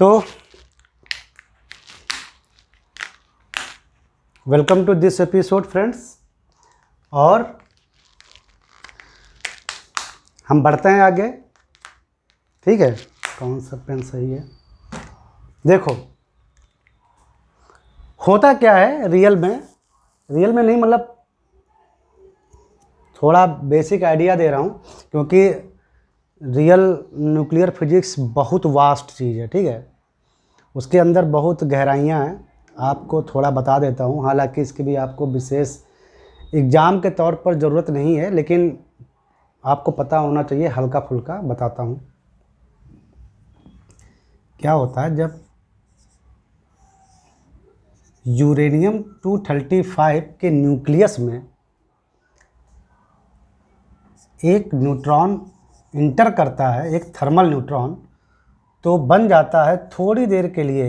तो welcome to this episode friends, और हम बढ़ते हैं आगे। ठीक है, कौन सा पेन सही है? देखो होता क्या है रियल में नहीं, मतलब थोड़ा बेसिक आइडिया दे रहा हूँ, क्योंकि रियल न्यूक्लियर फिजिक्स बहुत वास्ट चीज़ है। ठीक है, उसके अंदर बहुत गहराइयाँ हैं। आपको थोड़ा बता देता हूँ, हालांकि इसकी भी आपको विशेष एग्ज़ाम के तौर पर ज़रूरत नहीं है, लेकिन आपको पता होना चाहिए, हल्का फुल्का बताता हूँ। क्या होता है जब यूरेनियम 235 के न्यूक्लियस में एक न्यूट्रॉन इंटर करता है, एक थर्मल न्यूट्रॉन, तो बन जाता है थोड़ी देर के लिए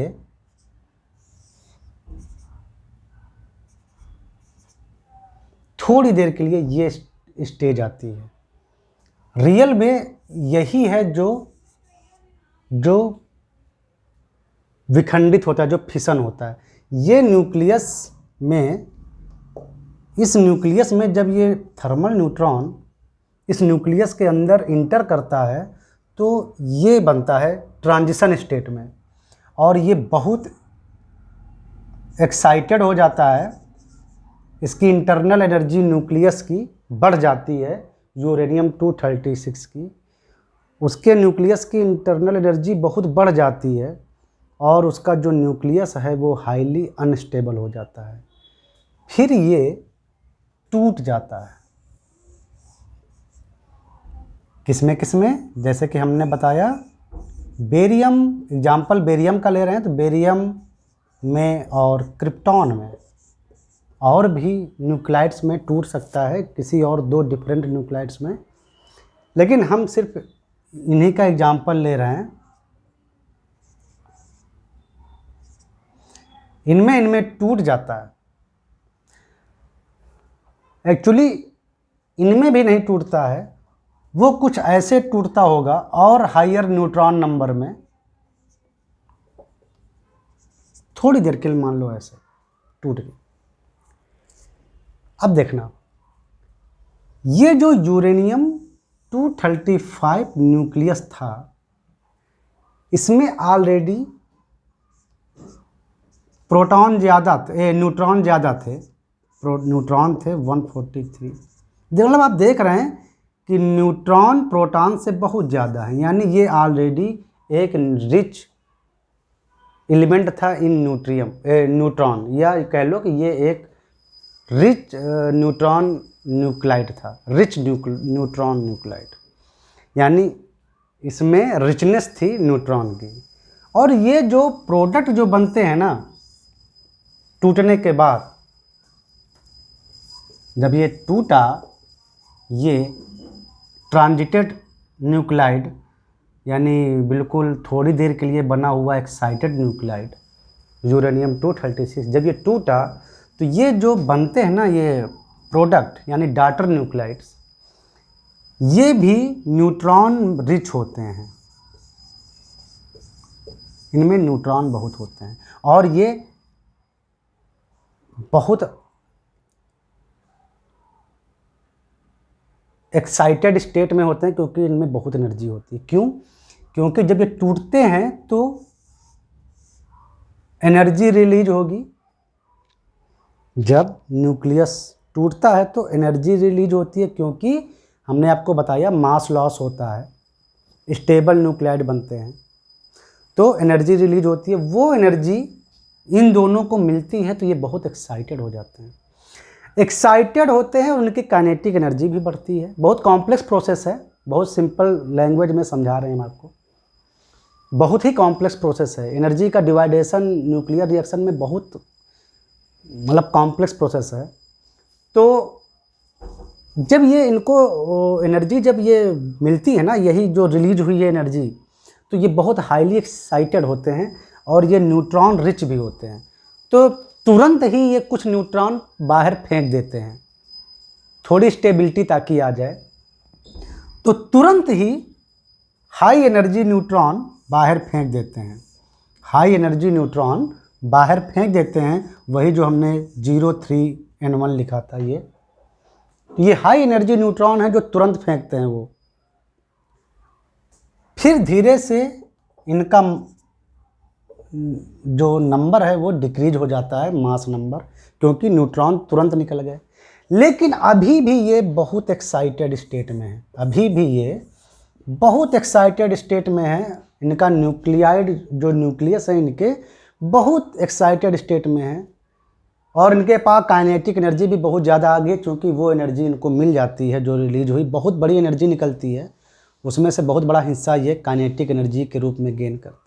ये स्टेज आती है। रियल में यही है जो विखंडित होता है, जो फिशन होता है। ये इस न्यूक्लियस में जब ये थर्मल न्यूट्रॉन इस न्यूक्लियस के अंदर इंटर करता है, तो ये बनता है ट्रांजिशन स्टेट में, और ये बहुत एक्साइटेड हो जाता है। इसकी इंटरनल एनर्जी न्यूक्लियस की बढ़ जाती है, यूरेनियम 236 की। उसके न्यूक्लियस की इंटरनल एनर्जी बहुत बढ़ जाती है, और उसका जो न्यूक्लियस है वो हाईली अनस्टेबल हो जाता है। फिर ये टूट जाता है। किसमें? जैसे कि हमने बताया, बेरियम, एग्जाम्पल बेरियम का ले रहे हैं, तो बेरियम में और क्रिप्टॉन में, और भी न्यूक्लाइड्स में टूट सकता है, किसी और दो डिफरेंट न्यूक्लाइड्स में, लेकिन हम सिर्फ इन्हीं का एग्जाम्पल ले रहे हैं। इनमें टूट जाता है। एक्चुअली इनमें भी नहीं टूटता है, वो कुछ ऐसे टूटता होगा और हायर न्यूट्रॉन नंबर में, थोड़ी देर के लिए मान लो ऐसे टूट गई। अब देखना, ये जो यूरेनियम 235 न्यूक्लियस था, इसमें ऑलरेडी न्यूट्रॉन ज़्यादा थे। न्यूट्रॉन थे 143। मतलब आप देख रहे हैं कि न्यूट्रॉन प्रोटॉन से बहुत ज़्यादा है, यानी ये ऑलरेडी एक रिच एलिमेंट था इन न्यूट्रॉन, या कह लो कि ये एक रिच न्यूट्रॉन न्यूक्लाइड था, रिच न्यूट्रॉन न्यूक्लाइड, यानी इसमें रिचनेस थी न्यूट्रॉन की। और ये जो प्रोडक्ट जो बनते हैं ना टूटने के बाद, जब ये टूटा, ये ट्रांजिटेड न्यूक्लाइड, यानी बिल्कुल थोड़ी देर के लिए बना हुआ एक्साइटेड न्यूक्लाइड यूरेनियम 236, जब ये टूटा, तो ये जो बनते हैं ना ये प्रोडक्ट, यानी डॉटर न्यूक्लाइड्स, ये भी न्यूट्रॉन रिच होते हैं। इनमें न्यूट्रॉन बहुत होते हैं, और ये बहुत एक्साइटेड स्टेट में होते हैं, क्योंकि इनमें बहुत एनर्जी होती है। क्यों? क्योंकि जब ये टूटते हैं तो एनर्जी रिलीज होगी। जब न्यूक्लियस टूटता है तो एनर्जी रिलीज होती है, क्योंकि हमने आपको बताया मास लॉस होता है, स्टेबल न्यूक्लाइड बनते हैं, तो एनर्जी रिलीज होती है। वो एनर्जी इन दोनों को मिलती है, तो ये बहुत एक्साइटेड हो जाते हैं। एक्साइटेड होते हैं और उनकी काइनेटिक एनर्जी भी बढ़ती है। बहुत कॉम्प्लेक्स प्रोसेस है, बहुत सिंपल लैंग्वेज में समझा रहे हैं हम आपको। बहुत ही कॉम्प्लेक्स प्रोसेस है। एनर्जी का डिवाइडेशन न्यूक्लियर रिएक्शन में बहुत मतलब कॉम्प्लेक्स प्रोसेस है। तो जब ये इनको एनर्जी जब ये मिलती है ना, यही जो रिलीज हुई है एनर्जी, तो ये बहुत हाईली एक्साइटेड होते हैं, और ये न्यूट्रॉन रिच भी होते हैं। तो तुरंत ही ये कुछ न्यूट्रॉन बाहर फेंक देते हैं, थोड़ी स्टेबिलिटी ताकि आ जाए, तो तुरंत ही हाई एनर्जी न्यूट्रॉन बाहर फेंक देते हैं। हाई एनर्जी न्यूट्रॉन बाहर फेंक देते हैं, वही जो हमने 03N1 लिखा था ये हाई एनर्जी न्यूट्रॉन है जो तुरंत फेंकते हैं वो। फिर धीरे से इनका जो नंबर है वो डिक्रीज हो जाता है, मास नंबर, क्योंकि न्यूट्रॉन तुरंत निकल गए। लेकिन अभी भी ये बहुत एक्साइटेड स्टेट में है, अभी भी ये बहुत एक्साइटेड स्टेट में है। इनका न्यूक्लियाइड जो न्यूक्लियस है इनके बहुत एक्साइटेड स्टेट में है, और इनके पास काइनेटिक एनर्जी भी बहुत ज़्यादा आ गई, क्योंकि वो एनर्जी इनको मिल जाती है जो रिलीज हुई, बहुत बड़ी एनर्जी निकलती है, उसमें से बहुत बड़ा हिस्सा ये काइनेटिक एनर्जी के रूप में गेन करते हैं।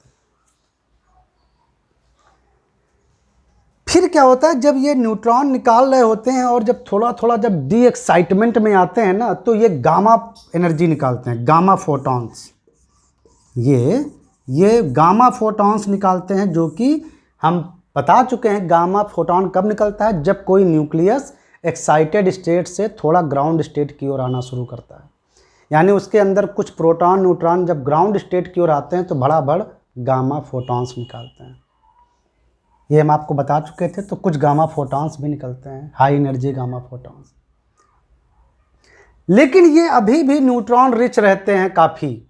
फिर क्या होता है, जब ये न्यूट्रॉन निकाल रहे होते हैं और जब थोड़ा थोड़ा जब डी एक्साइटमेंट में आते हैं ना, तो ये गामा एनर्जी निकालते हैं, गामा फोटॉन्स। ये गामा फोटॉन्स निकालते हैं, जो कि हम बता चुके हैं गामा फोटॉन कब निकलता है, जब कोई न्यूक्लियस एक्साइटेड स्टेट से थोड़ा ग्राउंड स्टेट की ओर आना शुरू करता है। यानी उसके अंदर कुछ प्रोटॉन न्यूट्रॉन जब ग्राउंड स्टेट की ओर आते हैं तो बड़ा गामा फोटॉन्स निकालते हैं। ये हम आपको बता चुके थे। तो कुछ गामा फोटॉन्स भी निकलते हैं, हाई एनर्जी गामा फोटॉन्स। लेकिन ये अभी भी न्यूट्रॉन रिच रहते हैं काफ़ी।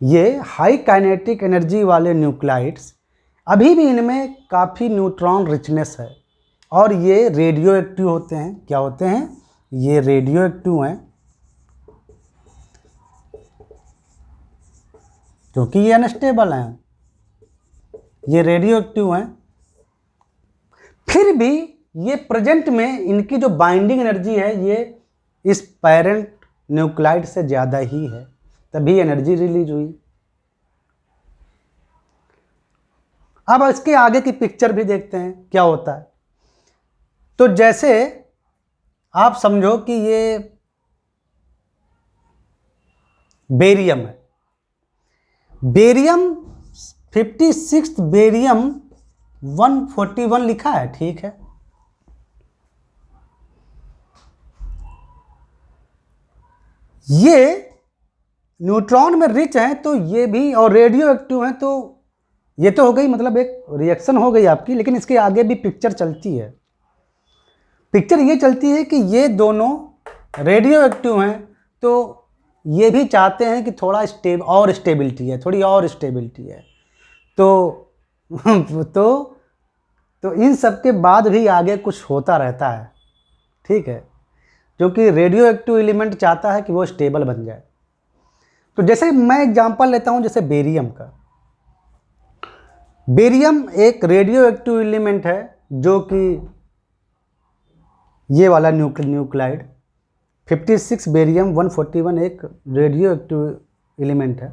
ये हाई काइनेटिक एनर्जी वाले न्यूक्लाइड्स अभी भी इनमें काफ़ी न्यूट्रॉन रिचनेस है, और ये रेडियो एक्टिव होते हैं। क्या होते हैं? ये रेडियो एक्टिव हैं, क्योंकि ये अनस्टेबल हैं, ये रेडियो एक्टिव हैं। फिर भी ये प्रेजेंट में इनकी जो बाइंडिंग एनर्जी है ये इस पेरेंट न्यूक्लाइड से ज़्यादा ही है, तभी एनर्जी रिलीज हुई। अब इसके आगे की पिक्चर भी देखते हैं क्या होता है। तो जैसे आप समझो कि ये बेरियम है, बेरियम 56 बेरियम 141 लिखा है, ठीक है। ये न्यूट्रॉन में रिच हैं, तो ये भी, और रेडियो एक्टिव हैं, तो ये तो हो गई, मतलब एक रिएक्शन हो गई आपकी। लेकिन इसके आगे भी पिक्चर चलती है। पिक्चर ये चलती है कि ये दोनों रेडियो एक्टिव हैं, तो ये भी चाहते हैं कि थोड़ा स्टेबिलिटी है, थोड़ी और स्टेबिलिटी है। तो इन सब के बाद भी आगे कुछ होता रहता है, ठीक है, क्योंकि रेडियो एक्टिव एलिमेंट चाहता है कि वो स्टेबल बन जाए। तो जैसे मैं एग्जांपल लेता हूं, जैसे बेरियम का। बेरियम एक रेडियो एक्टिव एलिमेंट है, जो कि ये वाला न्यूक्लाइड 56 बेरियम 141 एक रेडियो एक्टिव एलिमेंट है,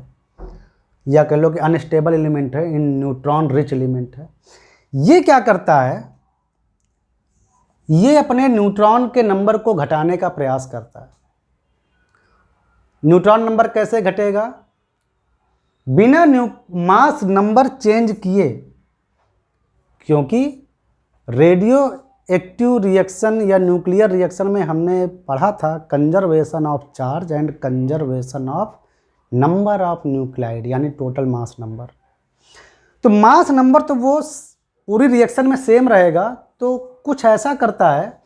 या कह लो कि अनस्टेबल एलिमेंट है, इन न्यूट्रॉन रिच एलिमेंट है। ये क्या करता है, ये अपने न्यूट्रॉन के नंबर को घटाने का प्रयास करता है। न्यूट्रॉन नंबर कैसे घटेगा? बिना मास नंबर चेंज किए, क्योंकि रेडियो एक्टिव रिएक्शन या न्यूक्लियर रिएक्शन में हमने पढ़ा था conservation of charge and conservation of number of nuclide, यानी टोटल मास नंबर। तो मास नंबर तो वो पूरी रिएक्शन में सेम रहेगा, तो कुछ ऐसा करता है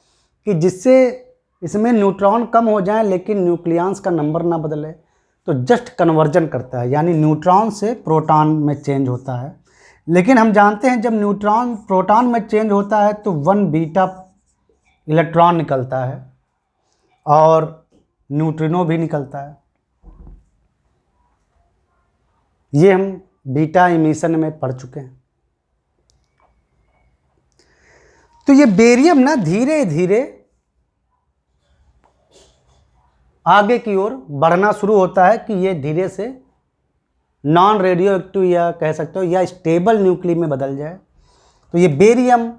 कि जिससे इसमें न्यूट्रॉन कम हो जाए लेकिन न्यूक्लियंस का नंबर ना बदले, तो जस्ट कन्वर्जन करता है, यानी न्यूट्रॉन से प्रोटॉन में चेंज होता है। लेकिन हम जानते हैं जब न्यूट्रॉन प्रोटॉन में चेंज होता है तो 1 बीटा इलेक्ट्रॉन निकलता है और न्यूट्रिनो भी निकलता है। ये हम बीटा इमिशन में पढ़ चुके हैं। तो ये बेरियम ना धीरे धीरे आगे की ओर बढ़ना शुरू होता है कि ये धीरे से नॉन रेडियो एक्टिव, या कह सकते हो, या स्टेबल न्यूक्ली में बदल जाए। तो ये बेरियम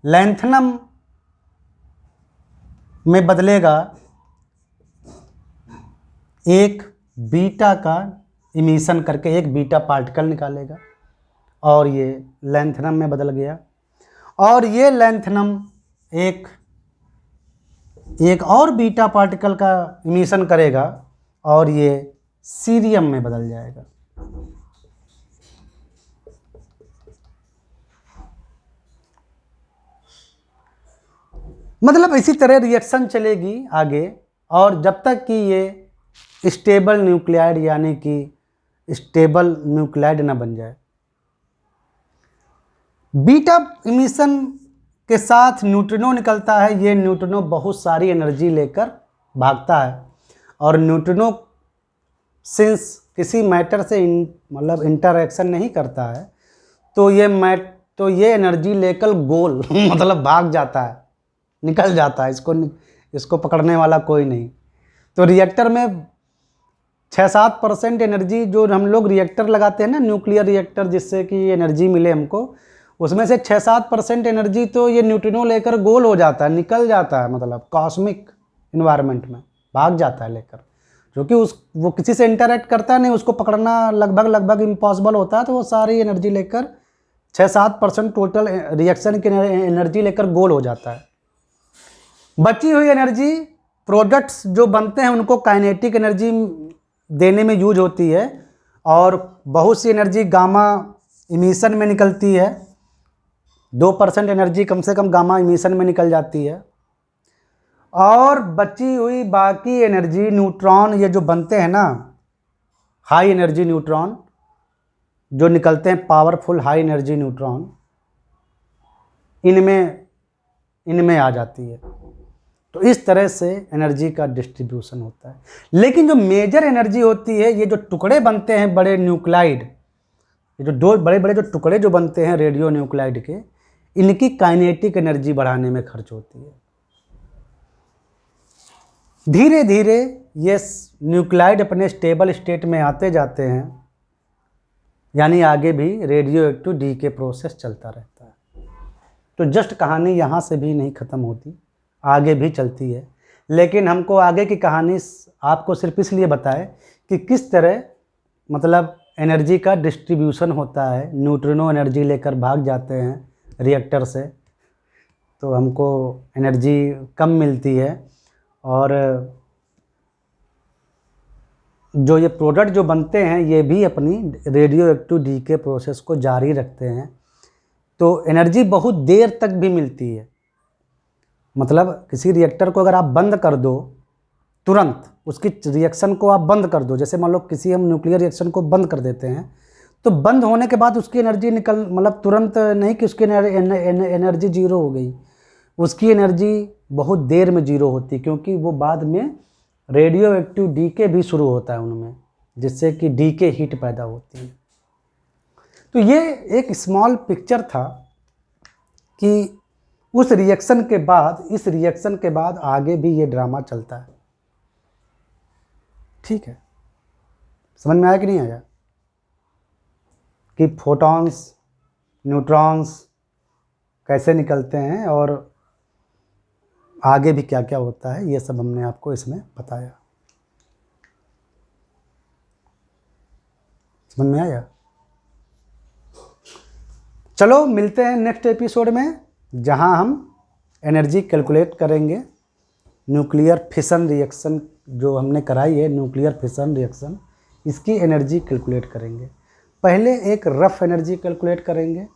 लैंथनम में बदलेगा, एक बीटा का इमिशन करके एक बीटा पार्टिकल निकालेगा, और ये लैंथनम में बदल गया। और ये लैंथनम एक और बीटा पार्टिकल का इमिशन करेगा, और ये सीरियम में बदल जाएगा। मतलब इसी तरह रिएक्शन चलेगी आगे, और जब तक कि ये स्टेबल न्यूक्लियाइड यानी कि स्टेबल न्यूक्लियाइड ना बन जाए। बीटा इमिशन के साथ न्यूट्रिनो निकलता है। ये न्यूट्रिनो बहुत सारी एनर्जी लेकर भागता है, और न्यूट्रिनो सिंस किसी मैटर से मतलब इंटरेक्शन नहीं करता है, तो ये एनर्जी लेकर गोल मतलब भाग जाता है, निकल जाता है, इसको पकड़ने वाला कोई नहीं। तो रिएक्टर में 6-7% एनर्जी जो हम लोग रिएक्टर लगाते हैं ना, न्यूक्लियर रिएक्टर, जिससे कि एनर्जी मिले हमको, उसमें से 6-7% एनर्जी तो ये न्यूट्रिनो लेकर गोल हो जाता है, निकल जाता है, मतलब कॉस्मिक इन्वायरमेंट में भाग जाता है लेकर, क्योंकि वो किसी से इंटरेक्ट करता नहीं, उसको पकड़ना लगभग इम्पॉसिबल होता है। तो वो सारी एनर्जी लेकर 6-7% टोटल रिएक्शन की एनर्जी लेकर गोल हो जाता है। बची हुई एनर्जी प्रोडक्ट्स जो बनते हैं उनको काइनेटिक एनर्जी देने में यूज होती है, और बहुत सी एनर्जी गामा इमिशन में निकलती है। 2% एनर्जी कम से कम गामा इमिशन में निकल जाती है, और बची हुई बाकी एनर्जी न्यूट्रॉन, ये जो बनते हैं ना हाई एनर्जी न्यूट्रॉन, जो निकलते हैं पावरफुल हाई एनर्जी न्यूट्रॉन, इनमें आ जाती है। तो इस तरह से एनर्जी का डिस्ट्रीब्यूशन होता है। लेकिन जो मेजर एनर्जी होती है, ये जो टुकड़े बनते हैं बड़े न्यूक्लाइड, ये जो दो बड़े बड़े जो टुकड़े जो बनते हैं रेडियो न्यूक्लाइड के, इनकी काइनेटिक एनर्जी बढ़ाने में खर्च होती है। धीरे धीरे ये न्यूक्लाइड अपने स्टेबल स्टेट में आते जाते हैं, यानी आगे भी रेडियो एक्टिव डीके प्रोसेस चलता रहता है। तो जस्ट कहानी यहाँ से भी नहीं ख़त्म होती, आगे भी चलती है। लेकिन हमको आगे की कहानी आपको सिर्फ इसलिए बताए कि किस तरह मतलब एनर्जी का डिस्ट्रीब्यूशन होता है। न्यूट्रिनो एनर्जी लेकर भाग जाते हैं रिएक्टर से, तो हमको एनर्जी कम मिलती है, और जो ये प्रोडक्ट जो बनते हैं ये भी अपनी रेडियो एक्टिव डीके प्रोसेस को जारी रखते हैं। तो एनर्जी बहुत देर तक भी मिलती है। मतलब किसी रिएक्टर को अगर आप बंद कर दो, तुरंत उसकी रिएक्शन को आप बंद कर दो, जैसे मान लो किसी हम न्यूक्लियर रिएक्शन को बंद कर देते हैं, तो बंद होने के बाद उसकी एनर्जी मतलब तुरंत नहीं कि उसकी एनर्जी जीरो हो गई, उसकी एनर्जी बहुत देर में जीरो होती है, क्योंकि वो बाद में रेडियो एक्टिव डीके भी शुरू होता है उनमें, जिससे कि डीके हीट पैदा होती है। तो ये एक स्मॉल पिक्चर था कि उस रिएक्शन के बाद, इस रिएक्शन के बाद आगे भी ये ड्रामा चलता है। ठीक है, समझ में आया कि नहीं आया कि फोटॉन्स न्यूट्रॉन्स कैसे निकलते हैं और आगे भी क्या क्या होता है, ये सब हमने आपको इसमें बताया। समझ में आया? चलो मिलते हैं नेक्स्ट एपिसोड में, जहां हम एनर्जी कैलकुलेट करेंगे। न्यूक्लियर फिशन रिएक्शन जो हमने कराई है, न्यूक्लियर फिशन रिएक्शन, इसकी एनर्जी कैलकुलेट करेंगे। पहले एक रफ एनर्जी कैलकुलेट करेंगे,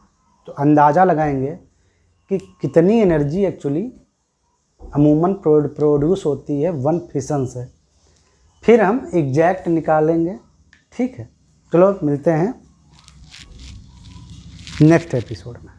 तो अंदाज़ा लगाएंगे कि कितनी एनर्जी एक्चुअली अमूमन प्रोड्यूस होती है वन फिशन से। फिर हम एग्जैक्ट निकालेंगे। ठीक है, चलो मिलते हैं नेक्स्ट एपिसोड में।